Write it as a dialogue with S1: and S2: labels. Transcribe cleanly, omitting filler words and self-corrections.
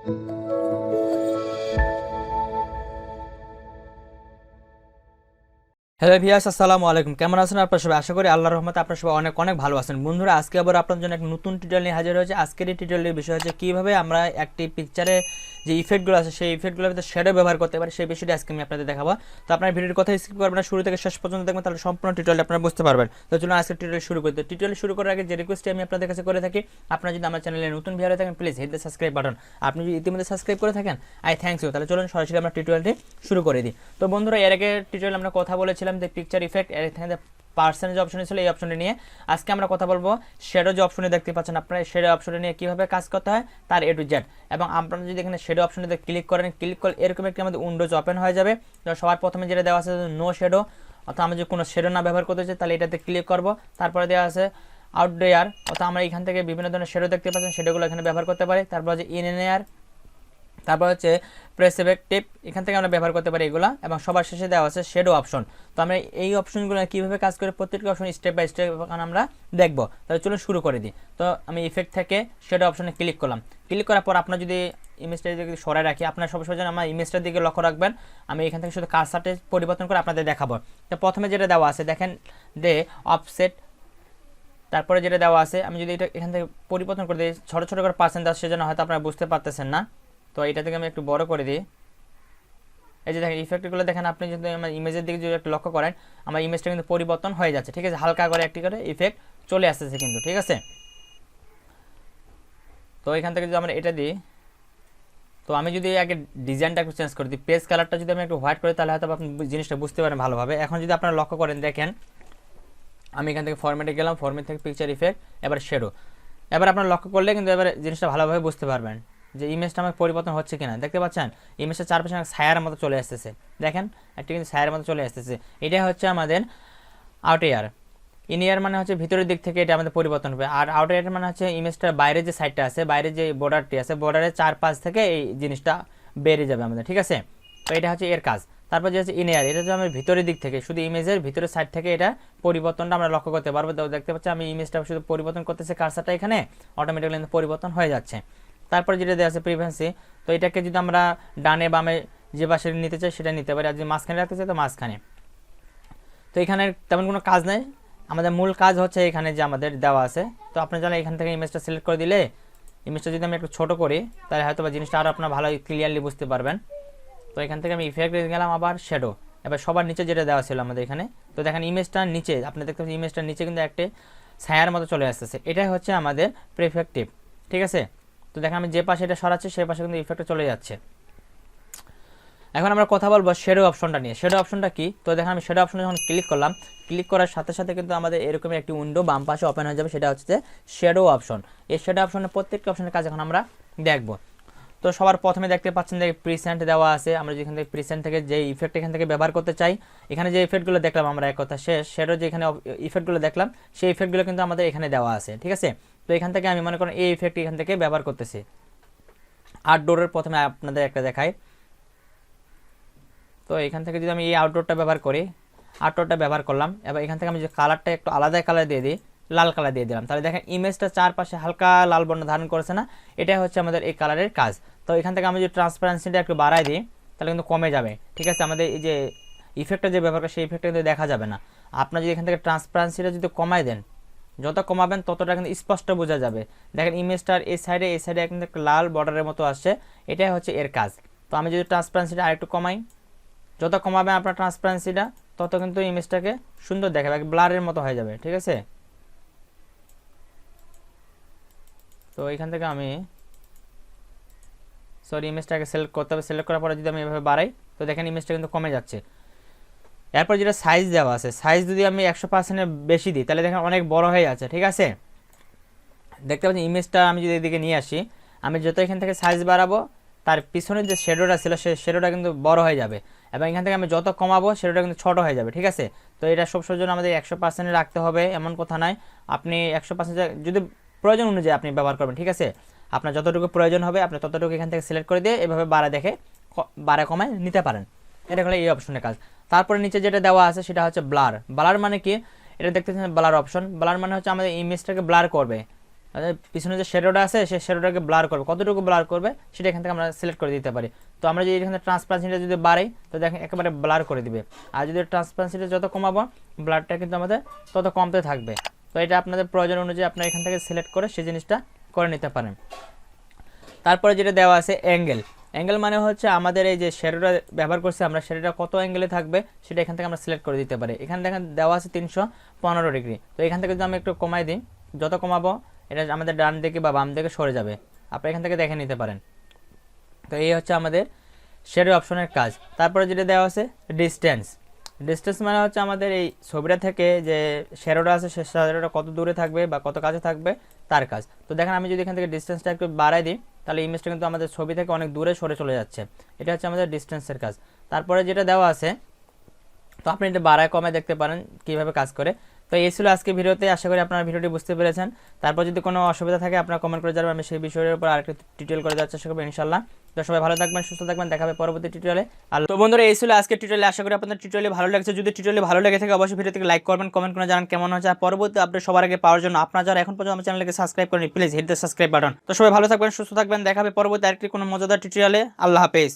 S1: Hello viewers, আসসালামু আলাইকুম। কেমন আছেন আপনারা সবাই? আশা করি আল্লাহর রহমতে আপনারা সবাই অনেক অনেক ভালো আছেন। বন্ধুরা, আজকে আবার আপনাদের জন্য এক নতুন টিউটোরিয়াল নিয়ে হাজির হয়েছে। আজকের এই টিউটোরিয়ালের বিষয় হচ্ছে কীভাবে আমরা একটি পিকচারে যে ইফেক্টগুলো আছে সেই ইফেক্টগুলোর ভিতরে শ্যাডো ব্যবহার করতে পারি, সেই বিষয়টি আজকে আমি আপনাদের দেখাবো। তো আপনার ভিডিওর কথা স্কিপ করবেন না, শুরু থেকে শেষ পর্যন্ত দেখবেন, তাহলে সম্পূর্ণ টিউটোরিয়াল আপনারা বুঝতে পারবেন। তো চলুন আজকে টিউটোরিয়াল শুরু করতে। টিউটোরিয়াল শুরু করার আগে যে রিকোয়েস্টটি আমি আপনাদের কাছে করে থাকি, আপনারা যদি আমার চ্যানেলে নতুন ভিডিও থাকেন please hit the subscribe button. আপনি যদি ইতিমধ্যে সাবস্ক্রাইব করে থাকেন, আই থ্যাংকস ইউ। তাহলে চলুন সরাসরি আমরা টিউটোরিয়ালটি শুরু করে দিই। তো বন্ধুরা, এর আগে টিউটোরিয়াল আমরা কথা বলেছিলাম যে পিকচার ইফেক্ট, এখানে পার্সেন্ট যে অপশন ছিল এই অপশনটি নিয়ে। আজকে আমরা কথা বলবো শ্যাডো যে অপশনে দেখতে পাচ্ছেন আপনারা, শ্যাডো অপশনটি নিয়ে কীভাবে কাজ করতে হয় তার এ টু জেড। এবং আপনারা যদি এখানে শ্যাডো অপশনটিতে ক্লিক করেন, ক্লিক করলে এরকম একটি আমাদের উইন্ডোজ ওপেন হয়ে যাবে। তো সবার প্রথমে যেটা দেওয়া আছে নো শ্যাডো, অর্থাৎ আমরা যদি কোনো শ্যাডো না ব্যবহার করতে চাই তাহলে এটাতে ক্লিক করব। তারপরে দেওয়া আছে আউটডোর, অর্থাৎ আমরা এখান থেকে বিভিন্ন ধরনের শ্যাডো দেখতে পাচ্ছেন, শ্যাডোগুলো এখানে ব্যবহার করতে পারি। তারপর হচ্ছে ইনএয়ার, তারপর হচ্ছে প্রেস ইফেক্টিভ, এখান থেকে আমরা ব্যবহার করতে পারি এগুলো। এবং সবার শেষে দেওয়া আছে শ্যাডো অপশন। তো আমরা এই অপশনগুলো কীভাবে কাজ করে প্রত্যেকটা অপশন স্টেপ বাই স্টেপ আমরা দেখব। তাহলে চলুন শুরু করে দিই। তো আমি ইফেক্ট থেকে শ্যাডো অপশনে ক্লিক করলাম। ক্লিক করার পর আপনার যদি ইমেজটা যদি সরাই রাখি, আপনার সবসময় যেন আমার ইমেজটার দিকে লক্ষ্য রাখবেন। আমি এখান থেকে শুধু কার্সারটা পরিবর্তন করে আপনাদের দেখাবো। তো প্রথমে যেটা দেওয়া আছে দেখেন, দে অফসেট, তারপরে যেটা দেওয়া আছে আমি যদি এটা এখান থেকে পরিবর্তন করে দিই, ছোটো ছোটো করে পার্সেন্ট দেওয়া, সেজন্য হয়তো আপনারা বুঝতে পারতেছেন না। তো এটা থেকে আমি একটু বড় করে দিই। এই যে দেখেন ইফেক্টগুলো দেখেন, আপনি যদি আমার ইমেজের দিকে যদি একটু লক্ষ্য করেন, আমার ইমেজটা কিন্তু পরিবর্তন হয়ে যাচ্ছে। ঠিক আছে, হালকা করে একটি করে ইফেক্ট চলে আসতেছে কিন্তু। ঠিক আছে, তো এখান থেকে যদি আমরা এটা দিই, তো আমি যদি আগে ডিজাইনটা একটু চেঞ্জ করে দিই, পেজ কালারটা যদি আমি একটু হোয়াইট করি, তাহলে হয়তো আপনি জিনিসটা বুঝতে পারেন ভালোভাবে। এখন যদি আপনারা লক্ষ্য করেন দেখেন, আমি এখান থেকে ফরম্যাটে গেলাম, ফরম্যাট থেকে পিকচার ইফেক্ট, এবার শ্যাডো। এবার আপনারা লক্ষ্য করলে কিন্তু এবার জিনিসটা ভালোভাবে বুঝতে পারবেন যে ইমেজটা আমার পরিবর্তন হচ্ছে কিনা। দেখতে পাচ্ছেন ইমেজটা চারপাশে ছায়ার মতো চলে আসতেছে। দেখেন একটি কিন্তু ছায়ার মতো চলে আসতেছে। এটা হচ্ছে আমাদের আউট এয়ার। ইন ইয়ার মানে হচ্ছে ভিতরের দিক থেকে এটা আমাদের পরিবর্তন হবে। আর আউট এয়ার মানে হচ্ছে ইমেজটার বাইরে যে সাইডটা আছে, বাইরে যে বর্ডারটি আছে, বর্ডারের চারপাশ থেকে এই জিনিসটা বেড়ে যাবে আমাদের। ঠিক আছে, তো এটা হচ্ছে এর কাজ। তারপর যে হচ্ছে ইন এয়ার, এটা হচ্ছে আমাদের ভিতরের দিক থেকে, শুধু ইমেজের ভিতরের সাইড থেকে এটা পরিবর্তনটা আমরা লক্ষ্য করতে পারবো। তো দেখতে পাচ্ছি আমি ইমেজটা শুধু পরিবর্তন করতেছে, কার্সারটা এখানে অটোমেটিক্যালি পরিবর্তন হয়ে যাচ্ছে। তারপর যেটা দেওয়া আছে প্রিভেন্সি, তো এটাকে যদি আমরা ডানে বামে যে পাশে নিতে চাই সেটা নিতে পারি, আর যদি মাঝখানে রাখতে চাই তো মাঝখানে। তো এখানে তেমন কোনো কাজ নেই, আমাদের মূল কাজ হচ্ছে এখানে যে আমাদের দেওয়া আছে। তো আপনি জানেন এখান থেকে ইমেজটা সিলেক্ট করে দিলে, ইমেজটা যদি আমি একটু ছোটো করি তাহলে হয়তো বা জিনিসটা আরও আপনারা ভালো ক্লিয়ারলি বুঝতে পারবেন। তো এখান থেকে আমি ইফেক্ট গেলাম, আবার শ্যাডো। এবার সবার নিচে যেটা দেওয়া ছিল আমাদের এখানে, তো দেখেন ইমেজটার নিচে আপনি দেখতে পাচ্ছেন ইমেজটার নিচে কিন্তু একটা ছায়ার মতো চলে আসতেছে। এটাই হচ্ছে আমাদের প্রিফেক্টিভ। ঠিক আছে, তো দেখেন আমি যে পাশে এটা সরাচ্ছি সেই পাশে কিন্তু ইফেক্টটা চলে যাচ্ছে। এখন আমরা কথা বলবো শ্যাডো অপশনটা নিয়ে। শ্যাডো অপশনটা কি? তো দেখেন আমি শ্যাডো অপশনে যখন ক্লিক করলাম, ক্লিক করার সাথে সাথে কিন্তু আমাদের এরকম একটি উইন্ডো বাম পাশে ওপেন হয়ে যাবে, সেটা হচ্ছে শ্যাডো অপশন। এই শ্যাডো অপশনের প্রত্যেকটা অপশনের কাজ এখন আমরা দেখব। তো সবার প্রথমে দেখতে পাচ্ছেন যে প্রিসেন্ট দেওয়া আছে। আমরা যেখান থেকে প্রিসেন্ট থেকে যে ইফেক্ট এখান থেকে ব্যবহার করতে চাই, এখানে যে ইফেক্টগুলো দেখলাম আমরা এক কথা শেষ, শ্যাডো যে এখানে ইফেক্টগুলো দেখলাম সেই ইফেক্টগুলো কিন্তু আমাদের এখানে দেওয়া আছে। ঠিক আছে, তো এখান থেকে আমি মনে করেন এই ইফেক্ট এখান থেকে ব্যবহার করতেছি। আউটডোরের প্রথমে আপনাদের একটা দেখাই। তো এখান থেকে যদি আমি এই আউটডোরটা ব্যবহার করি, আউটডোরটা ব্যবহার করলাম, এবার এখান থেকে আমি যে কালারটা একটু আলাদা কালার দিয়ে দিই, লাল কালার দিয়ে দিলাম, তাহলে দেখেন ইমেজটা চারপাশে হালকা লাল বর্ণ ধারণ করেছে না? এটাই হচ্ছে আমাদের এই কালারের কাজ। তো এখান থেকে আমি যদি ট্রান্সপারেন্সিটা একটু বাড়াই দিই তাহলে কিন্তু কমে যাবে। ঠিক আছে, আমাদের এই যে ইফেক্টটা যে ব্যবহার করে সেই ইফেক্টটা কিন্তু দেখা যাবে না। আপনার যদি এখান থেকে ট্রান্সপারেন্সিটা যদি কমাই দেন, যত কমাবেন ততটা কিন্তু স্পষ্ট বোঝা যাবে। দেখেন ইমেজটার এই সাইডে কিন্তু একটা লাল বর্ডারের মতো আসছে, এটাই হচ্ছে এর কাজ। তো আমি যদি ট্রান্সপারেন্সিটা আরেকটু কমাই, যত কমাবেন আপনার ট্রান্সপারেন্সিটা তত কিন্তু ইমেজটাকে সুন্দর দেখাবে, ব্লারের মতো হয়ে যাবে। ঠিক আছে, তো এখান থেকে আমি ইমেজটাকে সিলেক্ট করতে হবে। সিলেক্ট করার পরে যদি আমি এভাবে বাড়াই, তো দেখেন ইমেজটা কিন্তু কমে যাচ্ছে। এরপর যেটা সাইজ দেওয়া আছে, সাইজ যদি আমি 100%-এর বেশি দিই তাহলে দেখেন অনেক বড় হয়ে যাচ্ছে। ঠিক আছে, দেখতে পাচ্ছি ইমেজটা আমি যদি এদিকে নিয়ে আসি, আমি যত এখান থেকে সাইজ বাড়াবো তার পিছনের যে শ্যাডোটা ছিল সেই শ্যাডোটা কিন্তু বড় হয়ে যাবে, এবং এখান থেকে আমি যত কমাবো শ্যাডোটা কিন্তু ছোট হয়ে যাবে। ঠিক আছে, তো এটা সবসময়ের জন্য আমাদের 100%-এ রাখতে হবে এমন কথা নয়, আপনি 100% যদি প্রয়োজন অনুযায়ী আপনি ব্যবহার করবেন। ঠিক আছে, আপনার যতটুকু প্রয়োজন হবে আপনি ততটুকু এখান থেকে সিলেক্ট করে দিয়ে এভাবে বাড়া দেখে বাড়া কমায় নিতে পারেন। এটা হলো এই অপশনের কাজ। তারপরে নিচে যেটা দেওয়া আছে সেটা হচ্ছে ব্লার। ব্লার মানে কি? এটা দেখতেছেন ব্লার অপশন। ব্লার মানে হচ্ছে আমাদের ইমেজটাকে ব্লার করবে। পিছনে যে শ্যাডোটা আছে সেই শ্যাডোটাকে ব্লার করবে, কতটুকু ব্লার করবে সেটা এখান থেকে আমরা সিলেক্ট করে দিতে পারি। তো আমরা যদি এখানে ট্রান্সপারেন্সিটা যদি বাড়াই তো দেখেন একেবারে ব্লার করে দিবে, আর যদি ট্রান্সপারেন্সিটা যত কমাবো ব্লারটা কিন্তু আমাদের তত কমতে থাকবে। তো এটা আপনাদের প্রয়োজন অনুযায়ী আপনারা এখান থেকে সিলেক্ট করে সেই জিনিসটা করে নিতে পারেন। তারপরে যেটা দেওয়া আছে অ্যাঙ্গেল, অ্যাঙ্গেল মানে হচ্ছে আমাদের এই যে শ্যাডোটা ব্যবহার করছি আমরা, শ্যাডোটা কত অ্যাঙ্গেলে থাকবে সেটা এখান থেকে আমরা সিলেক্ট করে দিতে পারি। এখানে দেখেন দেওয়া আছে 315 ডিগ্রি। তো এখান থেকে যদি আমি একটু কমাই দিই, যত কমাবো এটা আমাদের ডান দিকে বা বাম দিকে সরে যাবে, আপনি এখান থেকে দেখে নিতে পারেন। তো এই হচ্ছে আমাদের শ্যাডো অপশনের কাজ। তারপরে যেটা দেওয়া আছে ডিস্টেন্স, ডিস্টেন্স মানে হচ্ছে আমাদের এই ছবিটা থেকে যে শ্যাডোটা আছে সে শ্যাডোটা কত দূরে থাকবে বা কত কাছে থাকবে তার কাজ। তো দেখেন আমি যদি এখান থেকে ডিস্টেন্সটা একটু বাড়াই দিই তাহলে ইমেজটা কিন্তু আমাদের ছবি থেকে অনেক দূরে সরে চলে যাচ্ছে, এটা হচ্ছে আমাদের ডিস্টেন্সের কাজ। তারপরে যেটা দেওয়া আছে, তো আপনি এটা বাড়ায় কমে দেখতে পারেন কীভাবে কাজ করে। তো এই ছিল আজকে ভিডিওতে, আশা করি আপনারা ভিডিওটি বুঝতে পেরেছেন। তারপর যদি কোনো অসুবিধা থাকে আপনারা কমেন্ট করে জানাবেন, আমি সেই বিষয়ের উপর আরেকটু টিউটোরিয়াল করে দেওয়ার চেষ্টা করবো ইনশাল্লাহ। তো সবাই ভালো থাকবেন, সুস্থ থাকবেন, দেখা হবে পরবর্তী টিউটোরিয়ালে। আর তো বন্ধুরা এই ছিল আজকে টিউটোরিয়াল, আশা করি আপনাদের টিউটোরিয়াল ভালো লাগছে। যদি টিউটোরিয়াল ভালো লেগে থাকে অবশ্যই ভিডিওটিকে লাইক করবেন, কমেন্ট করে জানান কেমন হচ্ছে। আর পরবর্তী আপডেট সবার আগে পাওয়ার জন্য আপনারা যারা এখন পর্যন্ত আমার চ্যানেলকে সাবস্ক্রাইব করেন please hit the subscribe button. তো সবাই ভালো থাকবেন, সুস্থ থাকবেন, দেখা হবে পরবর্তী আরেকটি কোনো মজাদার টিউটোরিয়ালে। আল্লাহ হাফেজ।